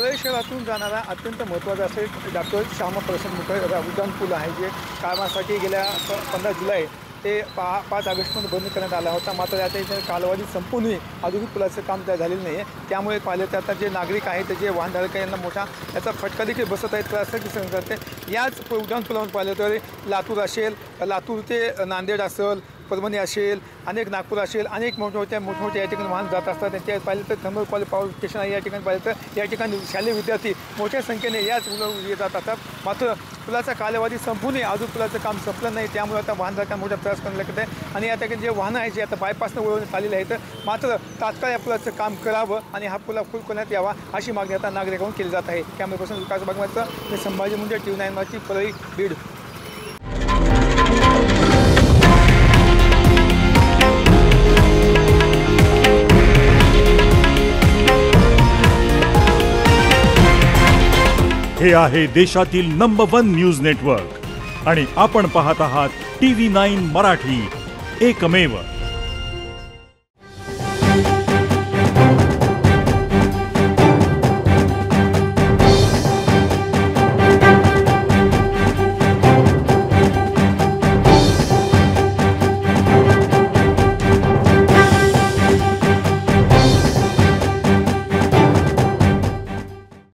परळी शहरातून जाणारा अत्यंत महत्त्वाचा असे डॉक्टर श्यामाप्रसाद मुखर्जी उड्डाण पूल आहे, जे कामासाठी गेल्या 15 जुलै ते 5 ऑगस्टमध्ये बंद करण्यात आला होता. मात्र आता कालावधी संपूनही अजूनही पुलाचं काम झालेलं नाही आहे. त्यामुळे पाहिले तर आता जे नागरिक आहेत, जे वाहनधारक यांना मोठा याचा फटका देखील बसत आहेत. असं दिसून करते याच उड्डाण पुलावर पाहिलं तर लातूर असेल, लातूर ते नांदेड असेल, परभणी असेल, अनेक नागपूर असेल, अनेक मोठमोठे या ठिकाणी वाहन जात असतात. त्या पाहिलं तर थर्मल पॉवर स्टेशन आहे, या ठिकाणी पाहिलं तर या ठिकाणी शालेय विद्यार्थी मोठ्या संख्येने याच पुलावर जात असतात. मात्र पुलाचा कालावधी संपूनही अजून पुलाचं काम संपलं नाही. त्यामुळे आता वाहनधारकांना मोठा त्रास करायला लागत आहे. आणि या ठिकाणी जे वाहनं आहेत जे आता बायपासनं वळवण्यात आलेले आहेत, मात्र तात्काळ या पुलाचं काम करावं आणि हा पुला फुल करण्यात यावा अशी मागणी आता नागरिकांकडून केली जात आहे. कॅमेरापर्सन विकास बागमाचं मी संभाजी मुंडे, TV9 मराठी, परळी, बीड. हे आहे देशातील नंबर 1 न्यूज नेटवर्क आणि आपण पाहत आहात TV9 मराठी, एकमेव.